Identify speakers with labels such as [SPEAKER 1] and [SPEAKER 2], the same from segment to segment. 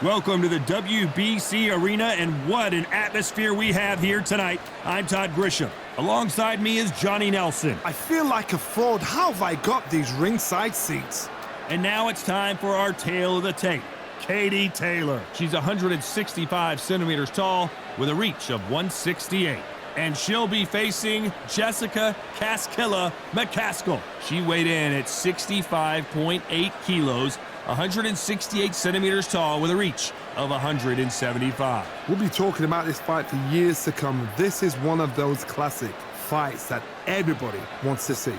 [SPEAKER 1] Welcome to the WBC Arena, and what an atmosphere we have here tonight. I'm Todd Grisham. Alongside me is Johnny Nelson.
[SPEAKER 2] I feel like a fraud. How have I got these ringside seats?
[SPEAKER 1] And now it's time for our tale of the tape, Katie Taylor. She's 165 centimeters tall with a reach of 168. And she'll be facing Jessica McCaskill. She weighed in at 65.8 kilos, 168 centimeters tall with a reach of 175.
[SPEAKER 2] We'll be talking about this fight for years to come. This is one of those classic fights that everybody wants to see.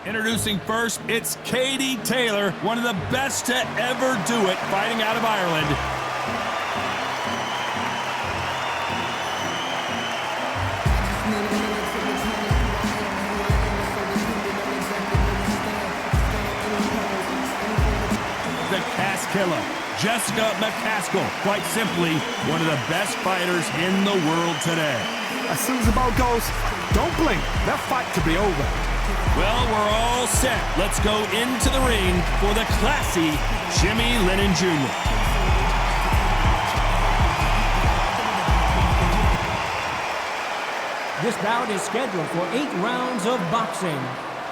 [SPEAKER 1] Introducing first, it's Katie Taylor, one of the best to ever do it, fighting out of Ireland. The McCaskill, Jessica McCaskill, quite simply one of the best fighters in the world today.
[SPEAKER 2] As soon as the bell goes, don't blink. That fight could be over.
[SPEAKER 1] Well, we're all set. Let's go into the ring for the classy Jimmy Lennon Jr.
[SPEAKER 3] This bout is scheduled for 8 rounds of boxing.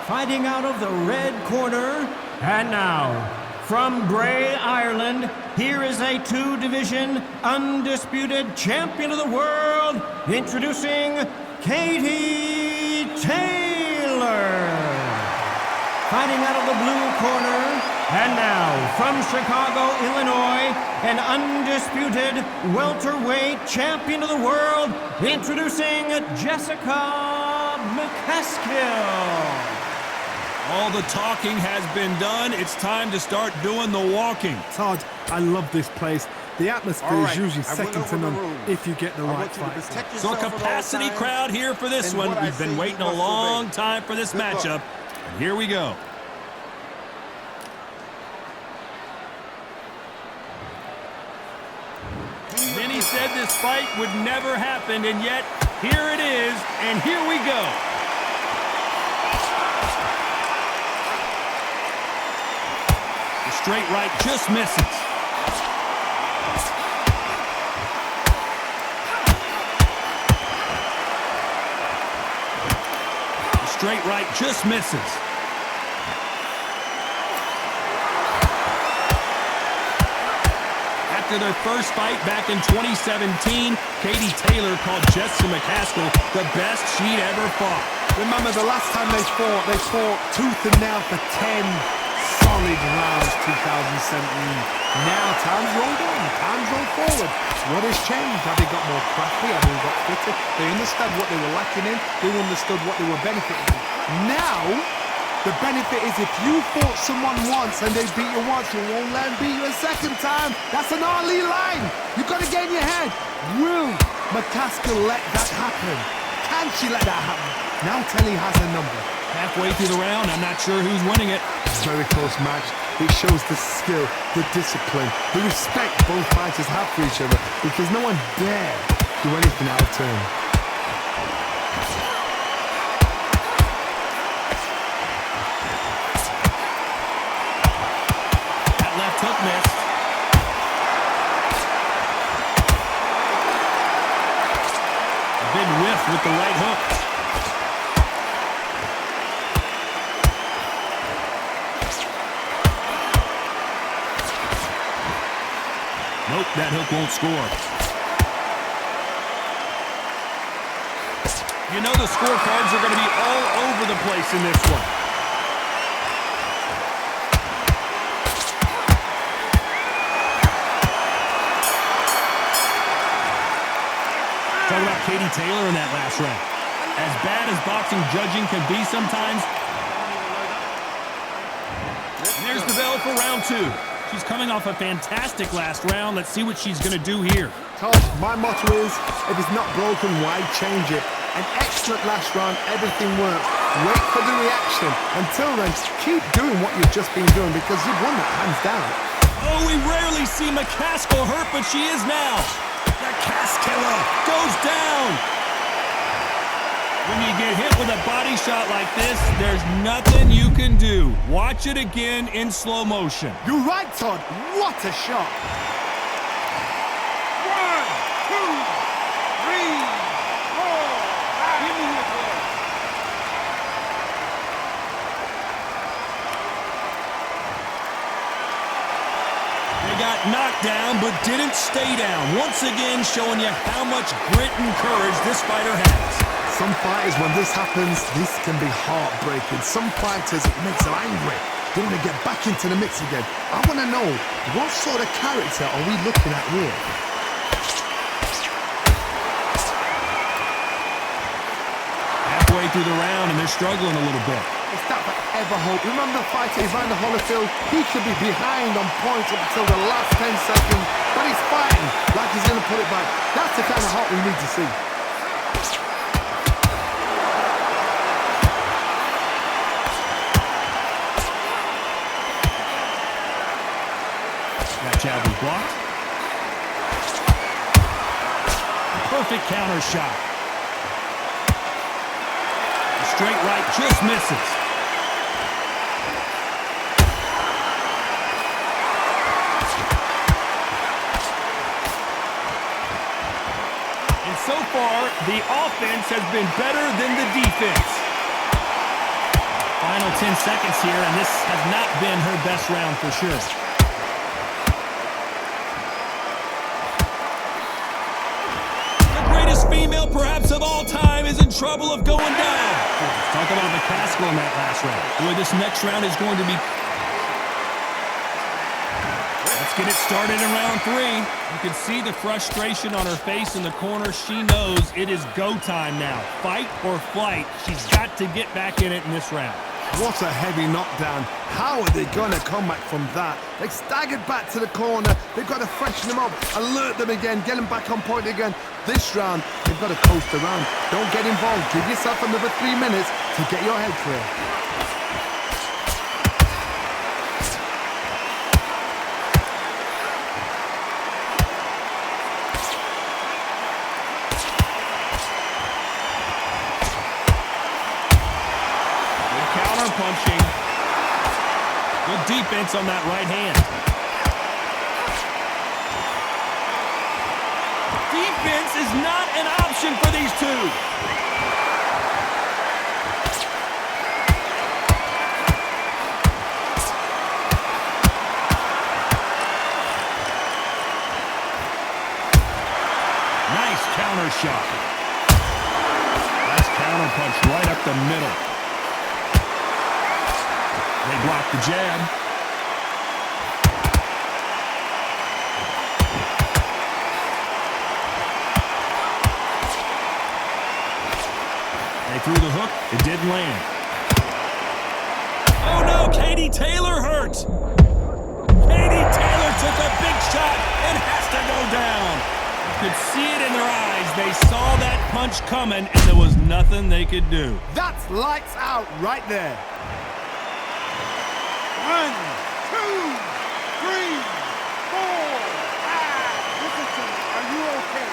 [SPEAKER 3] Fighting out of the red corner, and now, from Bray, Ireland, here is a 2-division undisputed champion of the world, introducing Katie Taylor. Fighting out of the blue corner, and now, from Chicago, Illinois, an undisputed welterweight champion of the world, introducing Jessica McCaskill.
[SPEAKER 1] All the talking has been done. It's time to start doing the walking.
[SPEAKER 2] Todd, I love this place. The atmosphere is usually second to none if you get the right fight.
[SPEAKER 1] So a capacity crowd here for this one. We've been waiting a long time for this matchup. And here we go. Many said this fight would never happen, and yet here it is, and here we go. The straight right just misses. The straight right just misses. After their first fight back in 2017, Katie Taylor called Jessica McCaskill the best she'd ever fought.
[SPEAKER 2] Remember, the last time they fought tooth and nail for 10 solid rounds, 2017. Now, time's rolled on, time's rolled forward. What has changed? Have they got more crafty? Have they got fitter? They understood what they were lacking in. They understood what they were benefiting in. Now, the benefit is if you fought someone once and they beat you once, you won't let them beat you a second time. That's an early line. You've got to get in your head. Will McCaskill let that happen? Can she let that happen? Now Telly has a number.
[SPEAKER 1] Halfway through the round, I'm not sure who's winning it.
[SPEAKER 2] It's a very close match. It shows the skill, the discipline, the respect both fighters have for each other, because no one dare do anything out of turn.
[SPEAKER 1] That left hook missed. A big whiff with the right hook. Nope, that hook won't score. You know the scorecards are going to be all over the place in this one. Talking about Katie Taylor in that last round. As bad as boxing judging can be sometimes, there's the bell for round 2. She's coming off a fantastic last round. Let's see what she's going to do here.
[SPEAKER 2] Todd, my motto is, if it's not broken, why change it? An excellent last round, everything worked. Wait for the reaction. Until then, keep doing what you've just been doing, because you've won that hands down.
[SPEAKER 1] Oh, we rarely see McCaskill hurt, but she is now. McCaskill goes down. When you get hit with a body shot like this, there's nothing you can do. Watch it again in slow motion.
[SPEAKER 2] You're right, Todd. What a shot.
[SPEAKER 4] 1, 2, 3, 4, 5. Give me your ball.
[SPEAKER 1] They got knocked down, but didn't stay down. Once again, showing you how much grit and courage this fighter has.
[SPEAKER 2] Some fighters, when this happens, this can be heartbreaking. Some fighters, it makes them angry. They want to get back into the mix again. I want to know, what sort of character are we looking at here?
[SPEAKER 1] Halfway through the round, and they're struggling a little bit.
[SPEAKER 2] It's that forever hope. Remember the fighter Evander Holyfield? He could be behind on points up until the last 10 seconds, but he's fighting like he's going to put it back. That's the kind of hope we need to see.
[SPEAKER 1] That jab was blocked. Perfect counter shot. The straight right just misses. And so far, the offense has been better than the defense. Final 10 seconds here, and this has not been her best round for sure. Female perhaps of all time is in trouble of going down. Talk about McCaskill in that last round. Boy, this next round is going to be... Let's get it started in round 3. You can see the frustration on her face in the corner. She knows it is go time now. Fight or flight. She's got to get back in it in this round.
[SPEAKER 2] What a heavy knockdown. How are they going to come back from that? They staggered back to the corner. They've got to freshen them up, alert them again, get them back on point again. This round, they've got to coast around. Don't get involved. Give yourself another 3 minutes to get your head clear.
[SPEAKER 1] Punching. Good defense on that right hand. Defense is not an option for these two. Nice counter shot. Nice counter punch right up the middle. They block the jab. They threw the hook. It didn't land. Oh, no. Katie Taylor hurt. Katie Taylor took a big shot and has to go down. You could see it in their eyes. They saw that punch coming, and there was nothing they could do.
[SPEAKER 2] That's lights out right there.
[SPEAKER 4] 1, 2, 3, 4, 5. Listen to me. Are you okay?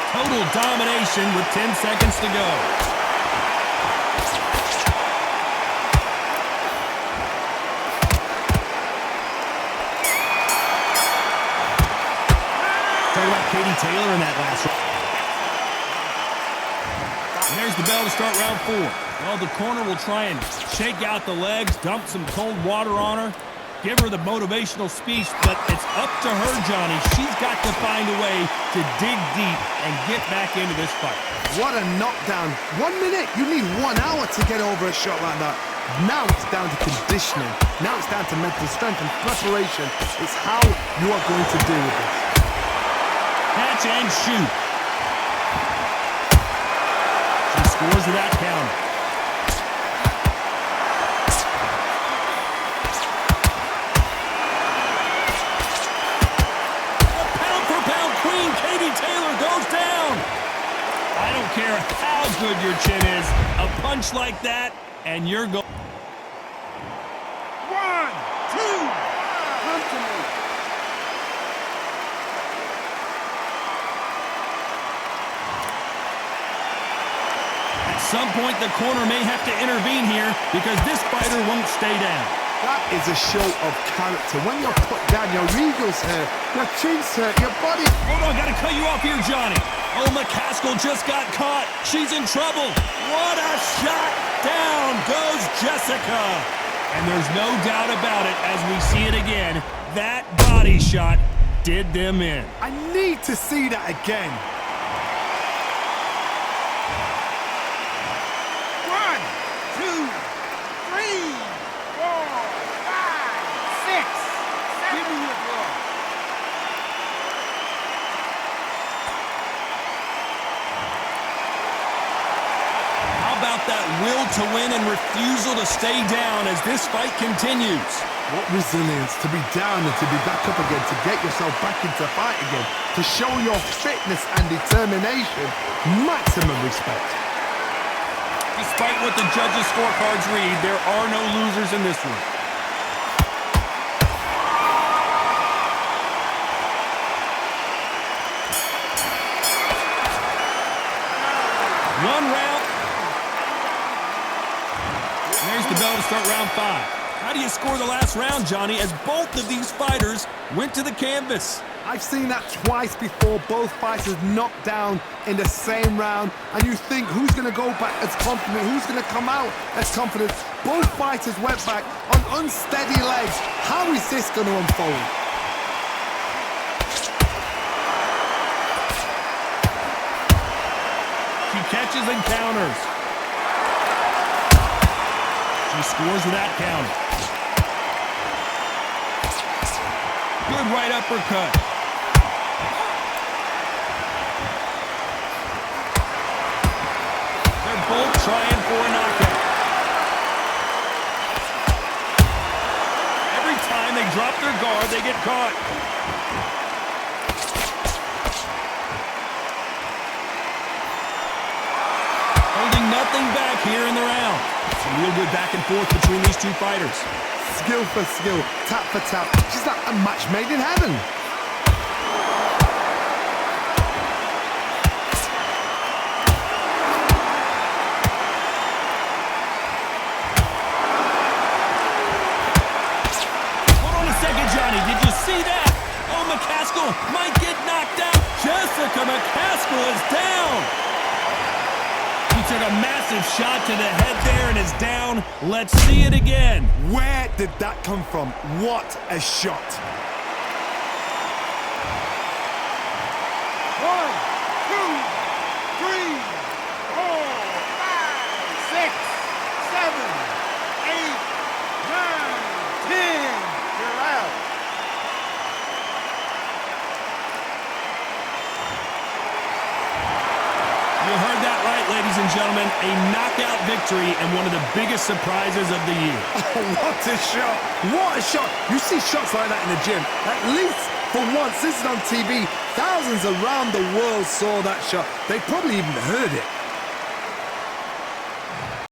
[SPEAKER 1] Total domination with 10 seconds to go. Talk about Katie Taylor in that last round. And there's the bell to start round 4. Well, the corner will try and shake out the legs, dump some cold water on her, give her the motivational speech, but it's up to her, Johnny. She's got to find a way to dig deep and get back into this fight.
[SPEAKER 2] What a knockdown. 1 minute. You need 1 hour to get over a shot like that. Now it's down to conditioning. Now it's down to mental strength and preparation. It's how you are going to deal with this.
[SPEAKER 1] Catch and shoot. She scores with that counter. A pound-for-pound queen, Katie Taylor, goes down. I don't care how good your chin is. A punch like that, and you're going.
[SPEAKER 4] 1, 2, come to me.
[SPEAKER 1] some point, the corner may have to intervene here because this fighter won't stay down.
[SPEAKER 2] That is a show of character. When you're put down, your eagle's hurt, your chin's hurt, your body...
[SPEAKER 1] Hold on, gotta cut you off here, Johnny. Oh, McCaskill just got caught. She's in trouble. What a shot! Down goes Jessica. And there's no doubt about it as we see it again. That body shot did them in.
[SPEAKER 2] I need to see that again.
[SPEAKER 4] 1, 2, 3, 4, 5, 6, 7. Give me your glove.
[SPEAKER 1] How about that will to win and refusal to stay down as this fight continues?
[SPEAKER 2] What resilience to be down and to be back up again, to get yourself back into fight again, to show your fitness and determination. Maximum respect.
[SPEAKER 1] Despite what the judges' scorecards read, there are no losers in this one. One round. There's the bell to start round 5. How do you score the last round, Johnny, as both of these fighters went to the canvas?
[SPEAKER 2] I've seen that twice before, both fighters knocked down in the same round, and you think who's going to go back as confident, who's going to come out as confident. Both fighters went back on unsteady legs. How is this going to unfold?
[SPEAKER 1] She catches and counters. She scores with that counter. Good right uppercut. They're both trying for a knockout. Every time they drop their guard, they get caught. Holding nothing back here in the round. It's a real good back and forth between these two fighters.
[SPEAKER 2] Skill for skill, tap for tap. She's like a match made in heaven.
[SPEAKER 1] Hold on a second, Johnny. Did you see that? Oh, McCaskill might get knocked out. Jessica McCaskill is down. He took a massive shot to the head there and is down. Let's see it again.
[SPEAKER 2] Where did that come from? What a shot.
[SPEAKER 4] 1, 2, 3, 4, 5, 6, 7, 8, 9, 10. You're out.
[SPEAKER 1] You heard that right, ladies and gentlemen. A knockout victory and one of the biggest surprises of the year.
[SPEAKER 2] Oh, what a shot. What a shot. You see shots like that in the gym. At least for once, this is on TV. Thousands around the world saw that shot. They probably even heard it.